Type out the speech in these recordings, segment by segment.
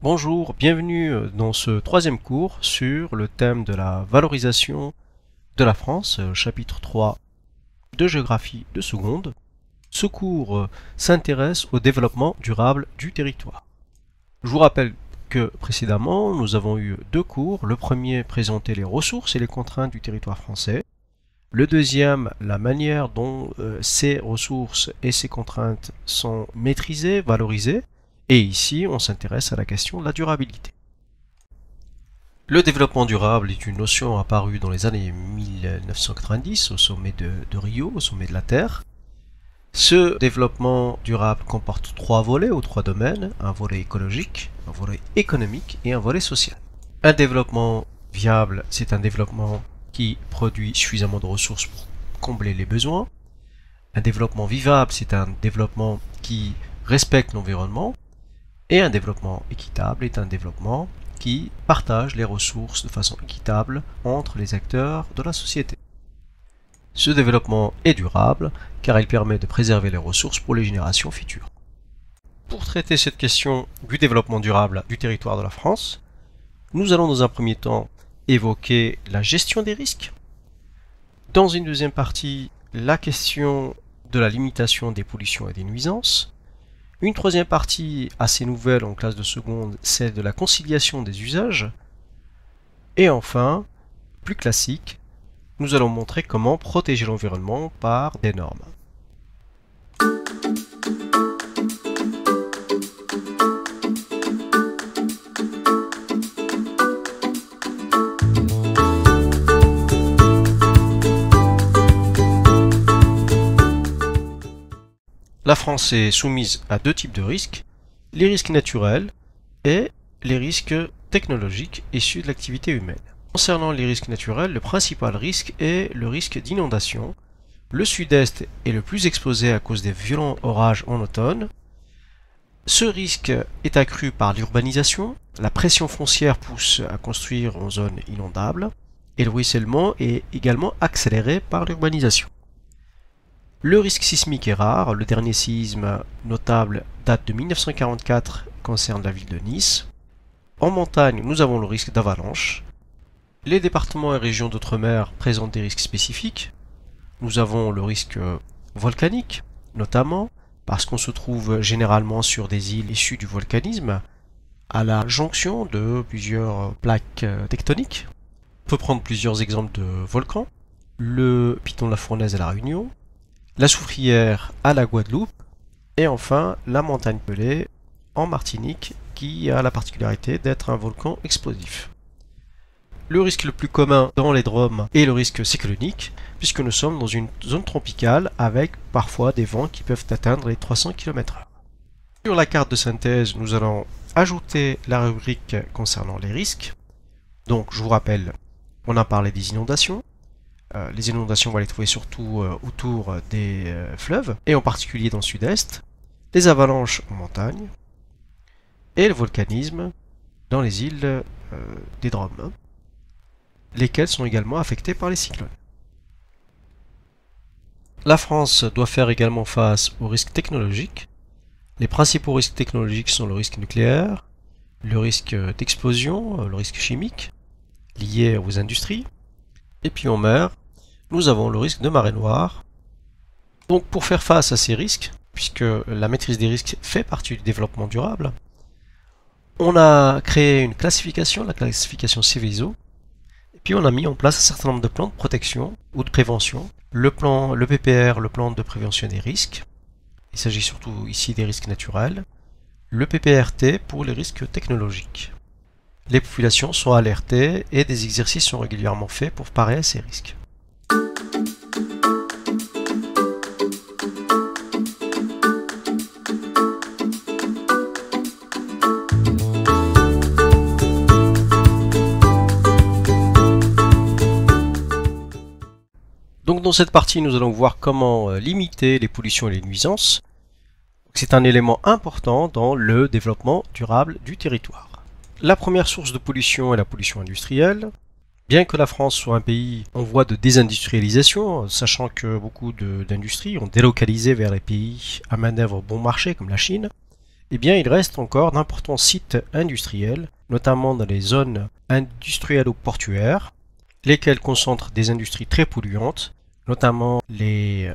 Bonjour, bienvenue dans ce troisième cours sur le thème de la valorisation de la France, chapitre 3 de géographie de seconde. Ce cours s'intéresse au développement durable du territoire. Je vous rappelle que précédemment, nous avons eu deux cours. Le premier présentait les ressources et les contraintes du territoire français. Le deuxième, la manière dont ces ressources et ces contraintes sont maîtrisées, valorisées. Et ici, on s'intéresse à la question de la durabilité. Le développement durable est une notion apparue dans les années 1990 au sommet de Rio, au sommet de la Terre. Ce développement durable comporte trois volets ou trois domaines, un volet écologique, un volet économique et un volet social. Un développement viable, c'est un développement qui produit suffisamment de ressources pour combler les besoins. Un développement vivable, c'est un développement qui respecte l'environnement. Et un développement équitable est un développement qui partage les ressources de façon équitable entre les acteurs de la société. Ce développement est durable car il permet de préserver les ressources pour les générations futures. Pour traiter cette question du développement durable du territoire de la France, nous allons dans un premier temps évoquer la gestion des risques. Dans une deuxième partie, la question de la limitation des pollutions et des nuisances. Une troisième partie assez nouvelle en classe de seconde, c'est de la conciliation des usages. Et enfin, plus classique, nous allons montrer comment protéger l'environnement par des normes. La France est soumise à deux types de risques, les risques naturels et les risques technologiques issus de l'activité humaine. Concernant les risques naturels, le principal risque est le risque d'inondation. Le sud-est est le plus exposé à cause des violents orages en automne. Ce risque est accru par l'urbanisation, la pression foncière pousse à construire en zone inondable, et le ruissellement est également accéléré par l'urbanisation. Le risque sismique est rare, le dernier séisme notable date de 1944 et concerne la ville de Nice. En montagne, nous avons le risque d'avalanche. Les départements et régions d'outre-mer présentent des risques spécifiques. Nous avons le risque volcanique, notamment parce qu'on se trouve généralement sur des îles issues du volcanisme, à la jonction de plusieurs plaques tectoniques. On peut prendre plusieurs exemples de volcans. Le piton de la Fournaise à La Réunion, la Soufrière à la Guadeloupe, et enfin la montagne Pelée en Martinique, qui a la particularité d'être un volcan explosif. Le risque le plus commun dans les DROM est le risque cyclonique, puisque nous sommes dans une zone tropicale avec parfois des vents qui peuvent atteindre les 300 km/h. Sur la carte de synthèse, nous allons ajouter la rubrique concernant les risques. Donc je vous rappelle, on a parlé des inondations. Les inondations, on va les trouver surtout autour des fleuves, et en particulier dans le sud-est, les avalanches en montagne, et le volcanisme dans les îles des DROM, lesquelles sont également affectées par les cyclones. La France doit faire également face aux risques technologiques. Les principaux risques technologiques sont le risque nucléaire, le risque d'explosion, le risque chimique, lié aux industries, et puis en mer, nous avons le risque de marée noire. Donc pour faire face à ces risques, puisque la maîtrise des risques fait partie du développement durable, on a créé une classification, la classification Céveso, et puis on a mis en place un certain nombre de plans de protection ou de prévention. Le PPR, le plan de prévention des risques, il s'agit surtout ici des risques naturels. Le PPRT pour les risques technologiques. Les populations sont alertées et des exercices sont régulièrement faits pour parer à ces risques. Donc dans cette partie, nous allons voir comment limiter les pollutions et les nuisances. C'est un élément important dans le développement durable du territoire. La première source de pollution est la pollution industrielle. Bien que la France soit un pays en voie de désindustrialisation, sachant que beaucoup d'industries ont délocalisé vers les pays à main-d'œuvre bon marché comme la Chine, eh bien il reste encore d'importants sites industriels, notamment dans les zones industrielles ou portuaires, lesquelles concentrent des industries très polluantes, notamment les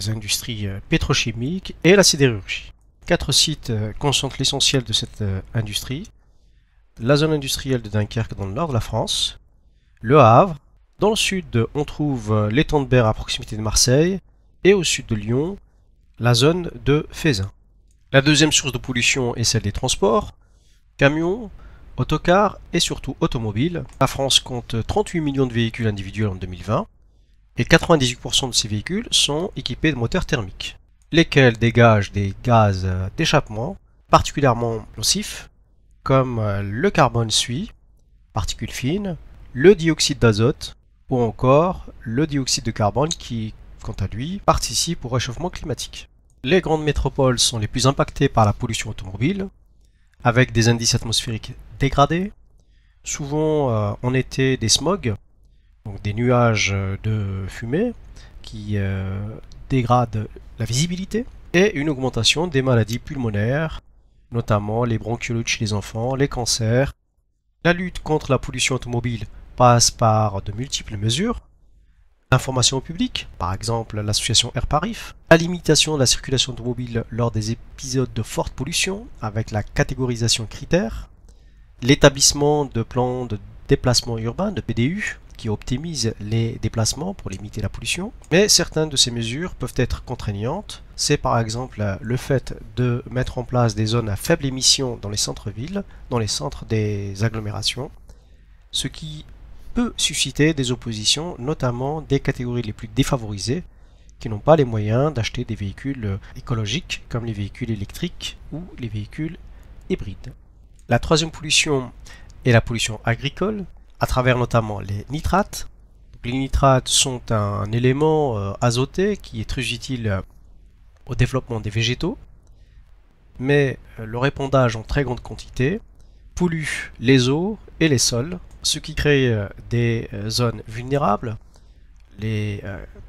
industries pétrochimiques et la sidérurgie. 4 sites concentrent l'essentiel de cette industrie. La zone industrielle de Dunkerque dans le nord de la France, le Havre, dans le sud on trouve l'étang de Berre à proximité de Marseille, et au sud de Lyon, la zone de Feyzin. La deuxième source de pollution est celle des transports, camions, autocars et surtout automobiles. La France compte 38 millions de véhicules individuels en 2020 et 98% de ces véhicules sont équipés de moteurs thermiques, lesquels dégagent des gaz d'échappement particulièrement nocifs comme le carbone suie, particules fines, le dioxyde d'azote ou encore le dioxyde de carbone qui, quant à lui, participe au réchauffement climatique. Les grandes métropoles sont les plus impactées par la pollution automobile, avec des indices atmosphériques dégradés, souvent en été des smogs, donc des nuages de fumée qui dégradent la visibilité, et une augmentation des maladies pulmonaires, notamment les bronchiolites chez les enfants, les cancers. La lutte contre la pollution automobile passe par de multiples mesures. L'information au public, par exemple l'association Air Parif, la limitation de la circulation automobile lors des épisodes de forte pollution avec la catégorisation critères, l'établissement de plans de déplacement urbain, de PDU, qui optimisent les déplacements pour limiter la pollution, mais certaines de ces mesures peuvent être contraignantes. C'est par exemple le fait de mettre en place des zones à faible émission dans les centres-villes, dans les centres des agglomérations, ce qui peut susciter des oppositions, notamment des catégories les plus défavorisées, qui n'ont pas les moyens d'acheter des véhicules écologiques comme les véhicules électriques ou les véhicules hybrides. La troisième pollution est la pollution agricole, à travers notamment les nitrates. Les nitrates sont un élément azoté qui est très utile au développement des végétaux, mais leur épandage en très grande quantité pollue les eaux et les sols, ce qui crée des zones vulnérables. Les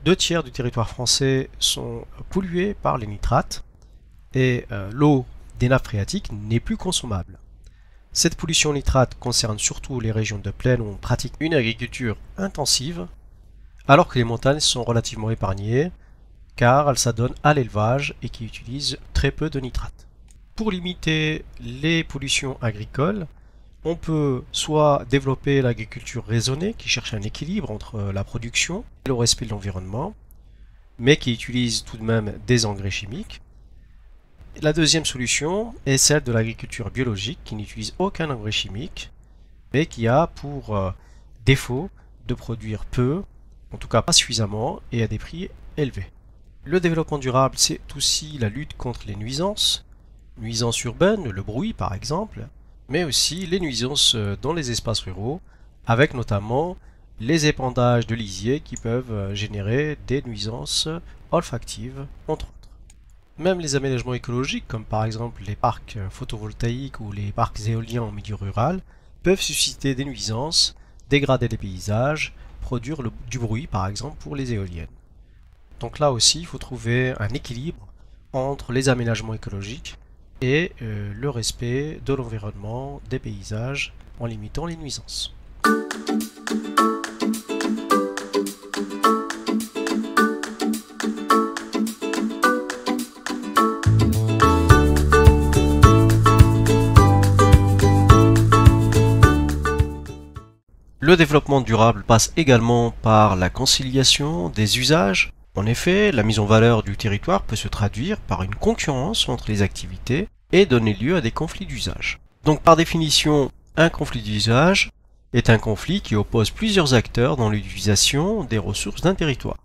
2/3 du territoire français sont pollués par les nitrates et l'eau des nappes phréatiques n'est plus consommable. Cette pollution nitrate concerne surtout les régions de plaine où on pratique une agriculture intensive, alors que les montagnes sont relativement épargnées, car elles s'adonnent à l'élevage et qui utilisent très peu de nitrate. Pour limiter les pollutions agricoles, on peut soit développer l'agriculture raisonnée, qui cherche un équilibre entre la production et le respect de l'environnement, mais qui utilise tout de même des engrais chimiques. La deuxième solution est celle de l'agriculture biologique qui n'utilise aucun engrais chimique, mais qui a pour défaut de produire peu, en tout cas pas suffisamment, et à des prix élevés. Le développement durable, c'est aussi la lutte contre les nuisances urbaines, le bruit par exemple, mais aussi les nuisances dans les espaces ruraux, avec notamment les épandages de lisiers qui peuvent générer des nuisances olfactives, entre autres. Même les aménagements écologiques, comme par exemple les parcs photovoltaïques ou les parcs éoliens en milieu rural, peuvent susciter des nuisances, dégrader les paysages, produire du bruit par exemple pour les éoliennes. Donc là aussi, il faut trouver un équilibre entre les aménagements écologiques et le respect de l'environnement, des paysages, en limitant les nuisances. Le développement durable passe également par la conciliation des usages. En effet, la mise en valeur du territoire peut se traduire par une concurrence entre les activités et donner lieu à des conflits d'usage. Donc par définition, un conflit d'usage est un conflit qui oppose plusieurs acteurs dans l'utilisation des ressources d'un territoire.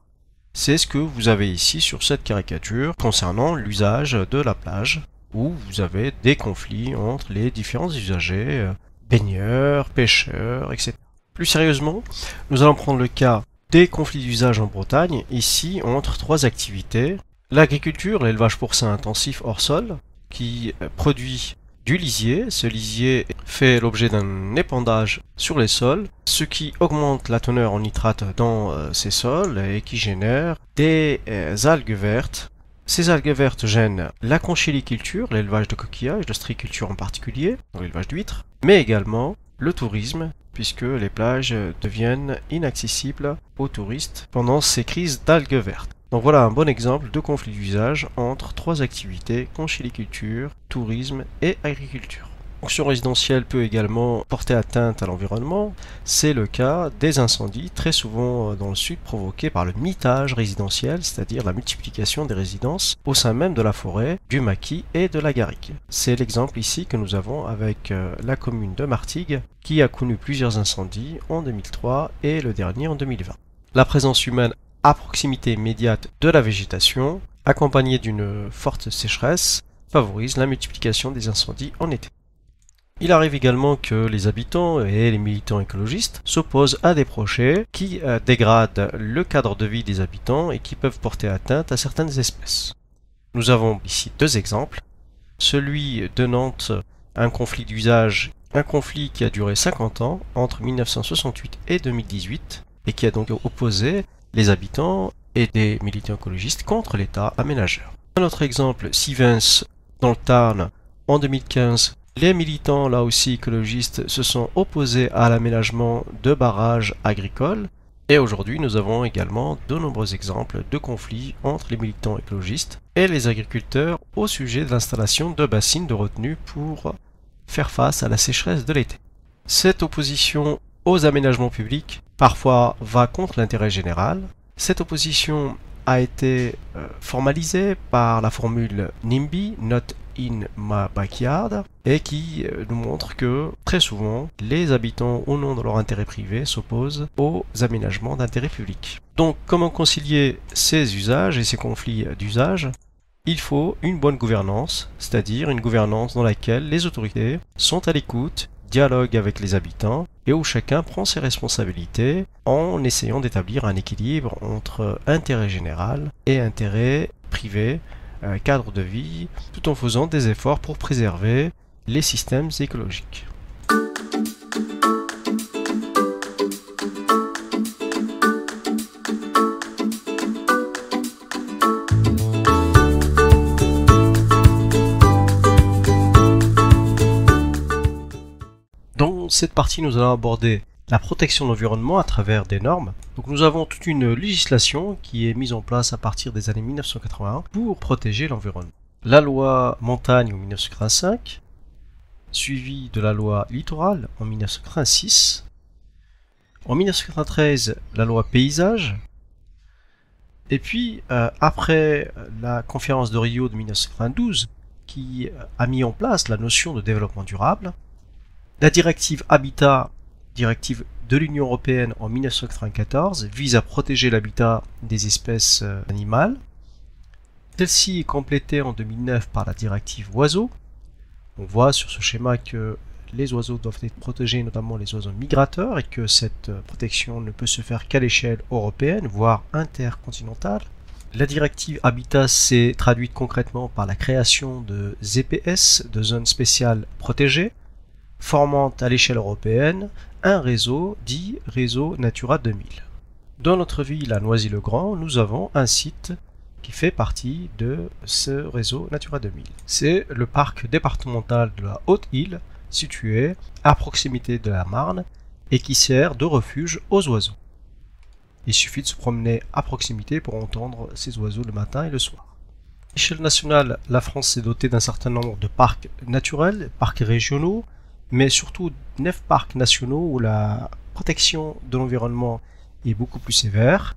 C'est ce que vous avez ici sur cette caricature concernant l'usage de la plage, où vous avez des conflits entre les différents usagers, baigneurs, pêcheurs, etc. Plus sérieusement, nous allons prendre le cas des conflits d'usage en Bretagne, ici entre trois activités. L'agriculture, l'élevage porcin intensif hors sol, qui produit du lisier. Ce lisier fait l'objet d'un épandage sur les sols, ce qui augmente la teneur en nitrate dans ces sols et qui génère des algues vertes Ces algues vertes gênent la conchyliculture, l'élevage de coquillages, de striculture en particulier, donc l'élevage d'huîtres, mais également le tourisme, puisque les plages deviennent inaccessibles aux touristes pendant ces crises d'algues vertes. Donc voilà un bon exemple de conflit d'usage entre trois activités, conchyliculture, tourisme et agriculture. La construction résidentielle peut également porter atteinte à l'environnement. C'est le cas des incendies, très souvent dans le sud provoqués par le mitage résidentiel, c'est-à-dire la multiplication des résidences au sein même de la forêt, du maquis et de la garrigue. C'est l'exemple ici que nous avons avec la commune de Martigues qui a connu plusieurs incendies en 2003 et le dernier en 2020. La présence humaine à proximité immédiate de la végétation, accompagnée d'une forte sécheresse, favorise la multiplication des incendies en été. Il arrive également que les habitants et les militants écologistes s'opposent à des projets qui dégradent le cadre de vie des habitants et qui peuvent porter atteinte à certaines espèces. Nous avons ici deux exemples. Celui de Nantes, un conflit d'usage, un conflit qui a duré 50 ans entre 1968 et 2018 et qui a donc opposé les habitants et des militants écologistes contre l'État aménageur. Un autre exemple, Sivens dans le Tarn en 2015. Les militants, là aussi écologistes, se sont opposés à l'aménagement de barrages agricoles. Et aujourd'hui, nous avons également de nombreux exemples de conflits entre les militants écologistes et les agriculteurs au sujet de l'installation de bassines de retenue pour faire face à la sécheresse de l'été. Cette opposition aux aménagements publics, parfois, va contre l'intérêt général. Cette opposition a été formalisée par la formule NIMBY, Not in my backyard, et qui nous montre que très souvent les habitants au nom de leur intérêt privé s'opposent aux aménagements d'intérêt public. Donc comment concilier ces usages et ces conflits d'usage? Il faut une bonne gouvernance, c'est-à-dire une gouvernance dans laquelle les autorités sont à l'écoute, dialoguent avec les habitants et où chacun prend ses responsabilités en essayant d'établir un équilibre entre intérêt général et intérêt privé, cadre de vie, tout en faisant des efforts pour préserver les systèmes écologiques. Dans cette partie, nous allons aborder la protection de l'environnement à travers des normes. Donc nous avons toute une législation qui est mise en place à partir des années 1981 pour protéger l'environnement. La loi montagne en 1985, suivie de la loi littoral en 1986. En 1993, la loi paysage. Et puis, après la conférence de Rio de 1992, qui a mis en place la notion de développement durable, la directive Habitat, directive de l'Union européenne en 1994, vise à protéger l'habitat des espèces animales. Celle-ci est complétée en 2009 par la directive Oiseaux. On voit sur ce schéma que les oiseaux doivent être protégés, notamment les oiseaux migrateurs, et que cette protection ne peut se faire qu'à l'échelle européenne, voire intercontinentale. La directive Habitat s'est traduite concrètement par la création de ZPS, de zones spéciales protégées, formant à l'échelle européenne un réseau dit Réseau Natura 2000. Dans notre ville à Noisy-le-Grand, nous avons un site qui fait partie de ce réseau Natura 2000. C'est le parc départemental de la Haute-Île, situé à proximité de la Marne et qui sert de refuge aux oiseaux. Il suffit de se promener à proximité pour entendre ces oiseaux le matin et le soir. À l'échelle nationale, la France s'est dotée d'un certain nombre de parcs naturels, parcs régionaux, mais surtout 9 parcs nationaux où la protection de l'environnement est beaucoup plus sévère.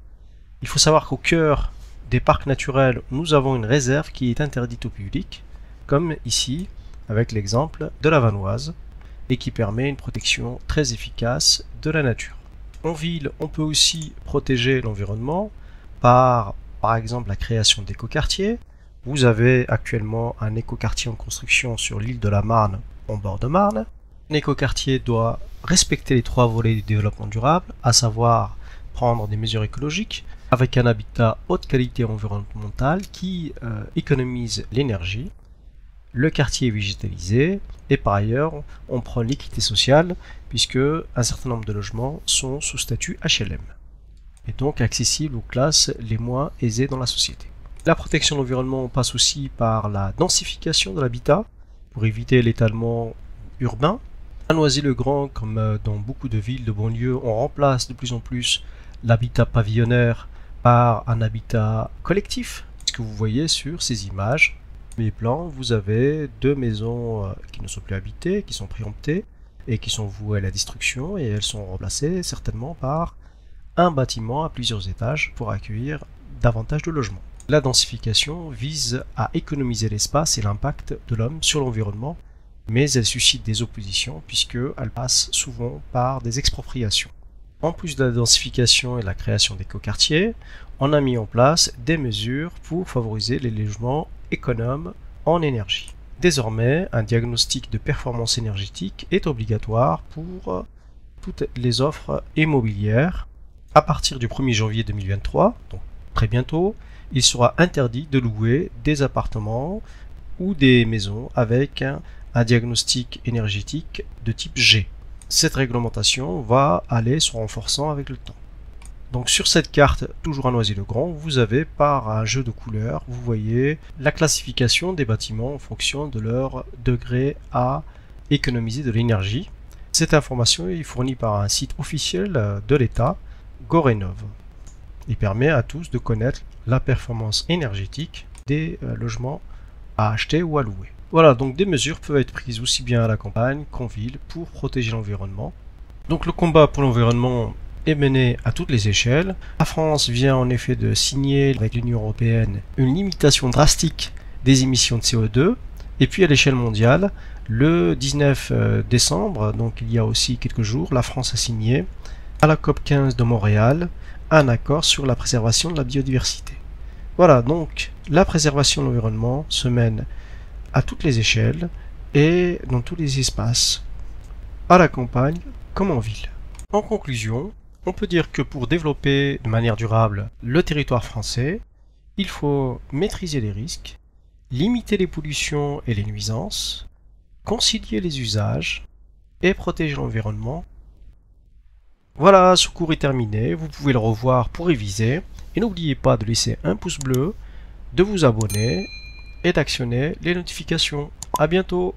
Il faut savoir qu'au cœur des parcs naturels, nous avons une réserve qui est interdite au public, comme ici avec l'exemple de la Vanoise, et qui permet une protection très efficace de la nature. En ville, on peut aussi protéger l'environnement par exemple la création d'écoquartiers. Vous avez actuellement un écoquartier en construction sur l'île de la Marne, en bord de Marne. Un écoquartier doit respecter les 3 volets du développement durable, à savoir prendre des mesures écologiques, avec un habitat haute qualité environnementale qui économise l'énergie. Le quartier est végétalisé et par ailleurs on prend l'équité sociale puisque un certain nombre de logements sont sous statut HLM et donc accessibles aux classes les moins aisées dans la société. La protection de l'environnement passe aussi par la densification de l'habitat pour éviter l'étalement urbain. À Noisy-le-Grand, comme dans beaucoup de villes de banlieue, on remplace de plus en plus l'habitat pavillonnaire par un habitat collectif. Ce que vous voyez sur ces images, mes plans, vous avez deux maisons qui ne sont plus habitées, qui sont préemptées et qui sont vouées à la destruction, et elles sont remplacées certainement par un bâtiment à plusieurs étages pour accueillir davantage de logements. La densification vise à économiser l'espace et l'impact de l'homme sur l'environnement, mais elle suscite des oppositions puisqu'elle passe souvent par des expropriations. En plus de la densification et la création d'écoquartiers, on a mis en place des mesures pour favoriser les logements économes en énergie. Désormais, un diagnostic de performance énergétique est obligatoire pour toutes les offres immobilières. À partir du 1er janvier 2023, donc très bientôt, il sera interdit de louer des appartements ou des maisons avec un diagnostic énergétique de type G. Cette réglementation va aller se renforçant avec le temps. Donc sur cette carte, toujours à Noisy-le-Grand, vous avez par un jeu de couleurs, vous voyez la classification des bâtiments en fonction de leur degré à économiser de l'énergie. Cette information est fournie par un site officiel de l'État, Gorénov. Il permet à tous de connaître la performance énergétique des logements à acheter ou à louer. Voilà, donc des mesures peuvent être prises aussi bien à la campagne qu'en ville pour protéger l'environnement. Donc le combat pour l'environnement est mené à toutes les échelles. La France vient en effet de signer avec l'Union européenne une limitation drastique des émissions de CO2. Et puis à l'échelle mondiale, le 19 décembre, donc il y a aussi quelques jours, la France a signé à la COP15 de Montréal un accord sur la préservation de la biodiversité. Voilà, donc la préservation de l'environnement se mène à toutes les échelles et dans tous les espaces, à la campagne comme en ville. En conclusion, on peut dire que pour développer de manière durable le territoire français, il faut maîtriser les risques, limiter les pollutions et les nuisances, concilier les usages et protéger l'environnement. Voilà, ce cours est terminé, vous pouvez le revoir pour réviser et n'oubliez pas de laisser un pouce bleu, de vous abonner et d'actionner les notifications. À bientôt!